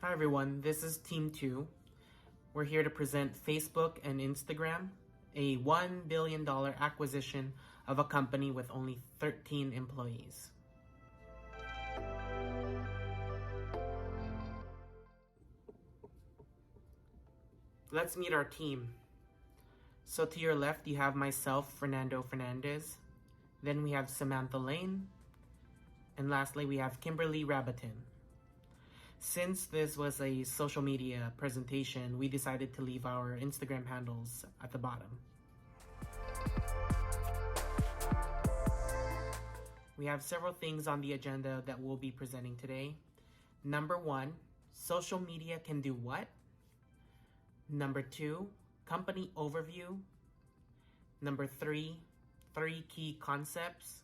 Hi everyone, this is Team 2. We're here to present Facebook and Instagram, a $1 billion acquisition of a company with only 13 employees. Let's meet our team. So to your left, you have myself, Fernando Fernandez. Then we have Samantha Lane. And lastly, we have Kimberly Rabatin. Since this was a social media presentation, we decided to leave our Instagram handles at the bottom. We have several things on the agenda that we'll be presenting today. Number 1, social media can do what? Number 2, company overview. Number 3, 3 key concepts.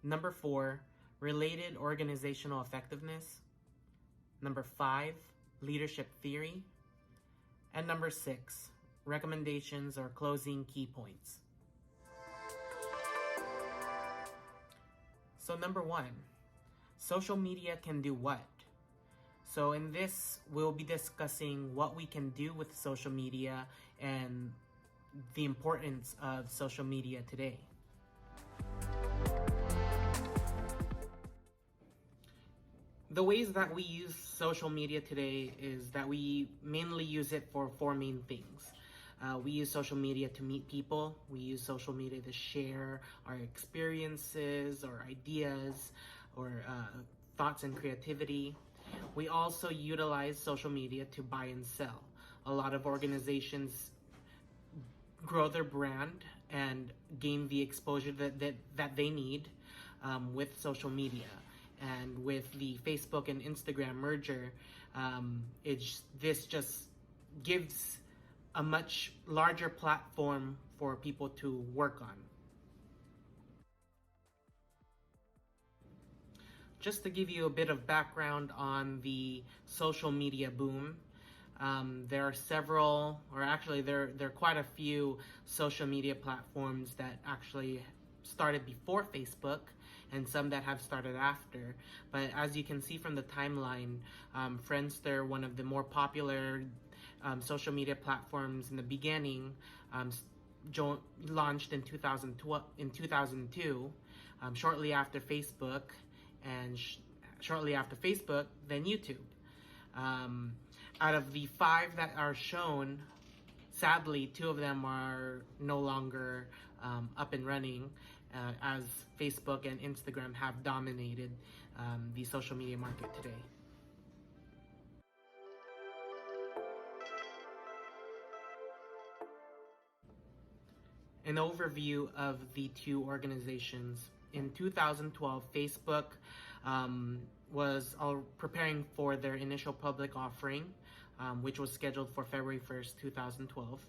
Number 4, related organizational effectiveness. Number 5, leadership theory. And number 6, recommendations or closing key points. So number 1, social media can do what? So in this, we'll be discussing what we can do with social media and the importance of social media today. The ways that we use social media today is that we mainly use it for 4 main things. We use social media to meet people. We use social media to share our experiences or ideas or thoughts and creativity. We also utilize social media to buy and sell. A lot of organizations grow their brand and gain the exposure that they need with social media. And with the Facebook and Instagram merger, this just gives a much larger platform for people to work on. Just to give you a bit of background on the social media boom, there are several, or actually there are quite a few social media platforms that actually started before Facebook and some that have started after. But as you can see from the timeline, Friendster, one of the more popular social media platforms in the beginning, launched in 2002, shortly after Facebook, and shortly after Facebook, then YouTube. Out of the 5 that are shown, sadly, 2 of them are no longer up and running, as Facebook and Instagram have dominated the social media market today. An overview of the 2 organizations. In 2012, Facebook was preparing for their initial public offering, which was scheduled for February 1st, 2012.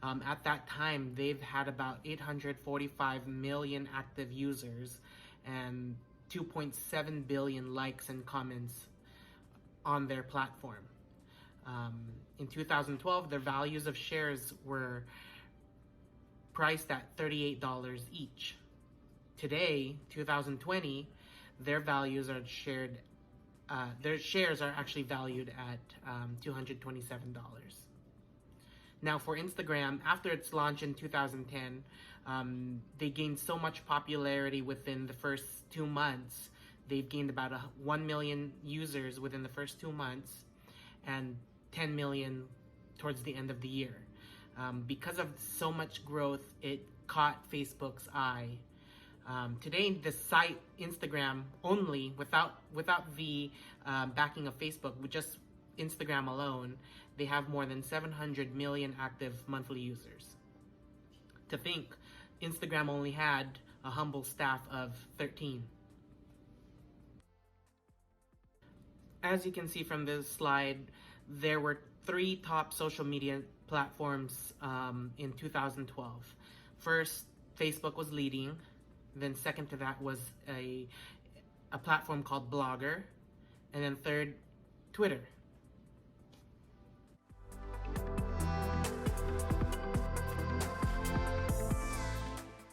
At that time, they've had about 845 million active users and 2.7 billion likes and comments on their platform. In 2012, their values of shares were priced at $38 each. Today, 2020, their shares are actually valued at $227. Now for Instagram, after its launch in 2010, they gained so much popularity within the first 2 months. They've gained about 1 million users within the first 2 months and 10 million towards the end of the year. Because of so much growth, it caught Facebook's eye. Today, the site Instagram only, without the backing of Facebook, with just Instagram alone, they have more than 700 million active monthly users. To think, Instagram only had a humble staff of 13. As you can see from this slide, there were 3 top social media platforms in 2012. First, Facebook was leading. Then second to that was a platform called Blogger. And then third, Twitter.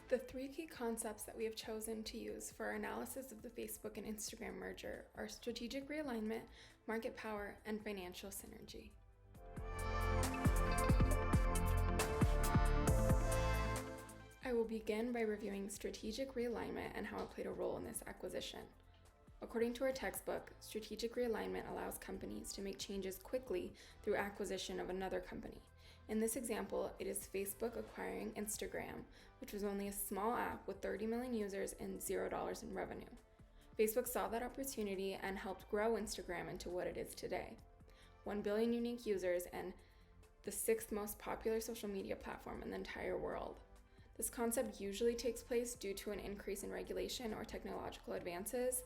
The three key concepts that we have chosen to use for our analysis of the Facebook and Instagram merger are strategic realignment, market power, and financial synergy. I will begin by reviewing strategic realignment and how it played a role in this acquisition. According to our textbook, strategic realignment allows companies to make changes quickly through acquisition of another company. In this example, it is Facebook acquiring Instagram, which was only a small app with 30 million users and $0 in revenue. Facebook saw that opportunity and helped grow Instagram into what it is today. 1 billion unique users and the 6th most popular social media platform in the entire world. This concept usually takes place due to an increase in regulation or technological advances,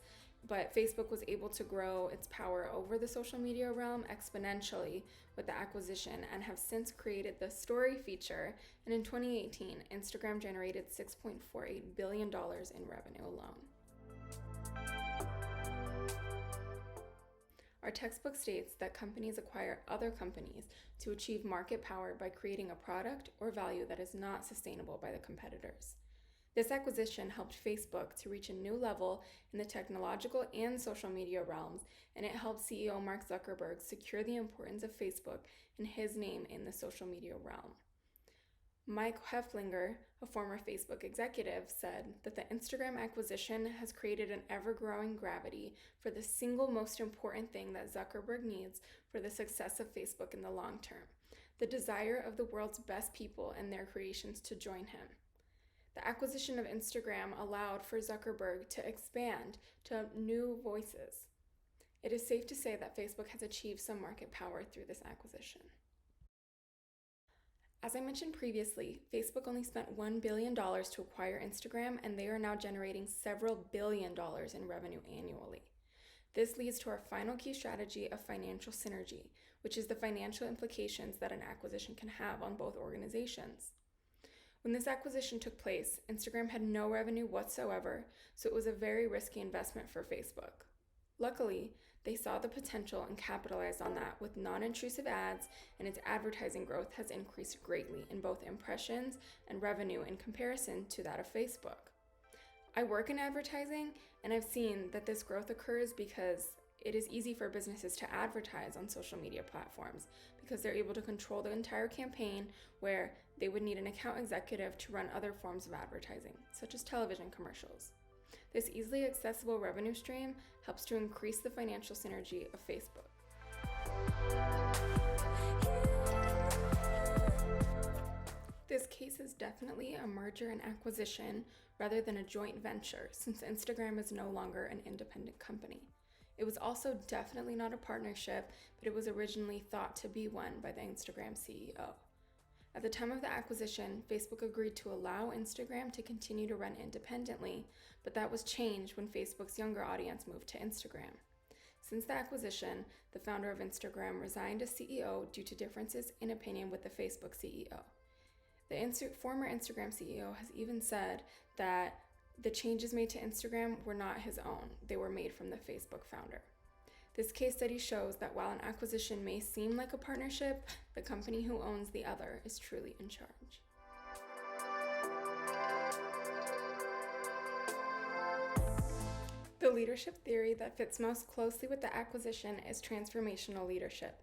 but Facebook was able to grow its power over the social media realm exponentially with the acquisition and have since created the story feature, and in 2018, Instagram generated $6.48 billion in revenue alone. Our textbook states that companies acquire other companies to achieve market power by creating a product or value that is not sustainable by the competitors. This acquisition helped Facebook to reach a new level in the technological and social media realms, and it helped CEO Mark Zuckerberg secure the importance of Facebook and his name in the social media realm. Mike Hefflinger, a former Facebook executive, said that the Instagram acquisition has created an ever-growing gravity for the single most important thing that Zuckerberg needs for the success of Facebook in the long term, the desire of the world's best people and their creations to join him. The acquisition of Instagram allowed for Zuckerberg to expand to new voices. It is safe to say that Facebook has achieved some market power through this acquisition. As I mentioned previously, Facebook only spent $1 billion to acquire Instagram, and they are now generating several billion dollars in revenue annually. This leads to our final key strategy of financial synergy, which is the financial implications that an acquisition can have on both organizations. When this acquisition took place, Instagram had no revenue whatsoever, so it was a very risky investment for Facebook. Luckily, they saw the potential and capitalized on that with non-intrusive ads, and its advertising growth has increased greatly in both impressions and revenue in comparison to that of Facebook. I work in advertising, and I've seen that this growth occurs because it is easy for businesses to advertise on social media platforms because they're able to control the entire campaign, where they would need an account executive to run other forms of advertising, such as television commercials. This easily accessible revenue stream helps to increase the financial synergy of Facebook. This case is definitely a merger and acquisition rather than a joint venture, since Instagram is no longer an independent company. It was also definitely not a partnership, but it was originally thought to be one by the Instagram CEO. At the time of the acquisition, Facebook agreed to allow Instagram to continue to run independently, but that was changed when Facebook's younger audience moved to Instagram. Since the acquisition, the founder of Instagram resigned as CEO due to differences in opinion with the Facebook CEO. The former Instagram CEO has even said that the changes made to Instagram were not his own. They were made from the Facebook founder. This case study shows that while an acquisition may seem like a partnership, the company who owns the other is truly in charge. The leadership theory that fits most closely with the acquisition is transformational leadership.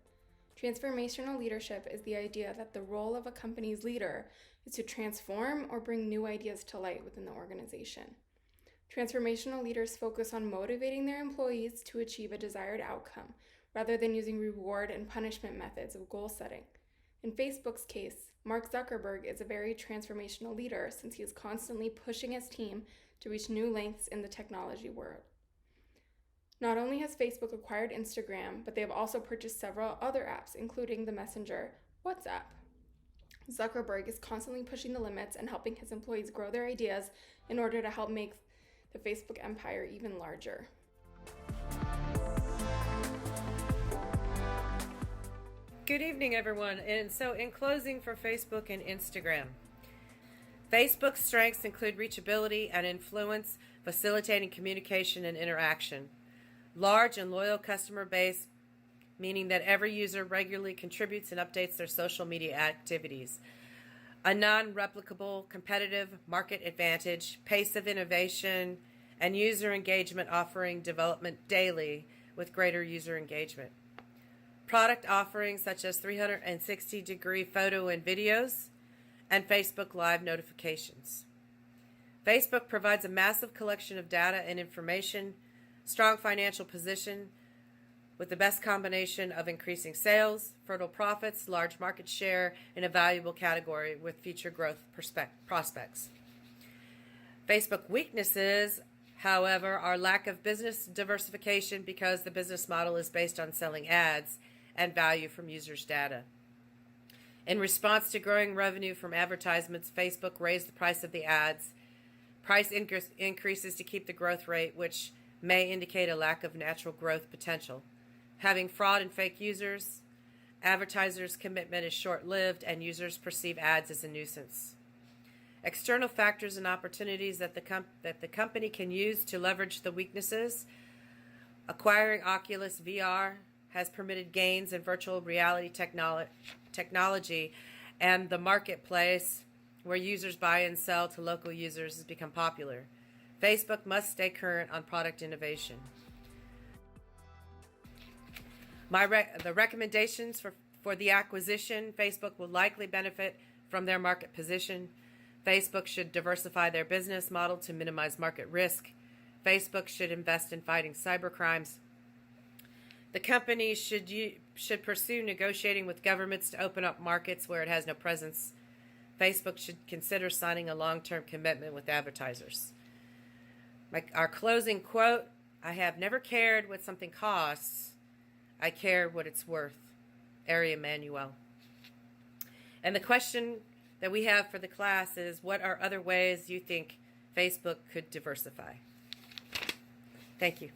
Transformational leadership is the idea that the role of a company's leader is to transform or bring new ideas to light within the organization. Transformational leaders focus on motivating their employees to achieve a desired outcome, rather than using reward and punishment methods of goal setting. In Facebook's case, Mark Zuckerberg is a very transformational leader since he is constantly pushing his team to reach new lengths in the technology world. Not only has Facebook acquired Instagram, but they have also purchased several other apps, including the messenger WhatsApp. Zuckerberg is constantly pushing the limits and helping his employees grow their ideas in order to help make the Facebook empire even larger. Good evening, everyone. And so in closing for Facebook and Instagram, Facebook's strengths include reachability and influence, facilitating communication and interaction. Large and loyal customer base, meaning that every user regularly contributes and updates their social media activities. a non-replicable competitive market advantage, pace of innovation, and user engagement offering development daily with greater user engagement. Product offerings such as 360-degree photo and videos, and Facebook Live notifications. Facebook provides a massive collection of data and information, strong financial position, with the best combination of increasing sales, fertile profits, large market share, and a valuable category with future growth prospects. Facebook weaknesses, however, are lack of business diversification because the business model is based on selling ads and value from users' data. In response to growing revenue from advertisements, Facebook raised the price of the ads. Price increases to keep the growth rate, which may indicate a lack of natural growth potential. Having fraud and fake users, advertisers' commitment is short-lived, and users perceive ads as a nuisance. External factors and opportunities that the company can use to leverage the weaknesses. Acquiring Oculus VR has permitted gains in virtual reality technology, and the marketplace where users buy and sell to local users has become popular. Facebook must stay current on product innovation. The recommendations for the acquisition: Facebook will likely benefit from their market position. Facebook should diversify their business model to minimize market risk. Facebook should invest in fighting cybercrimes. The company should pursue negotiating with governments to open up markets where it has no presence. Facebook should consider signing a long-term commitment with advertisers. Our closing quote: I have never cared what something costs. I care what it's worth. Ari Emanuel. And the question that we have for the class is, what are other ways you think Facebook could diversify? Thank you.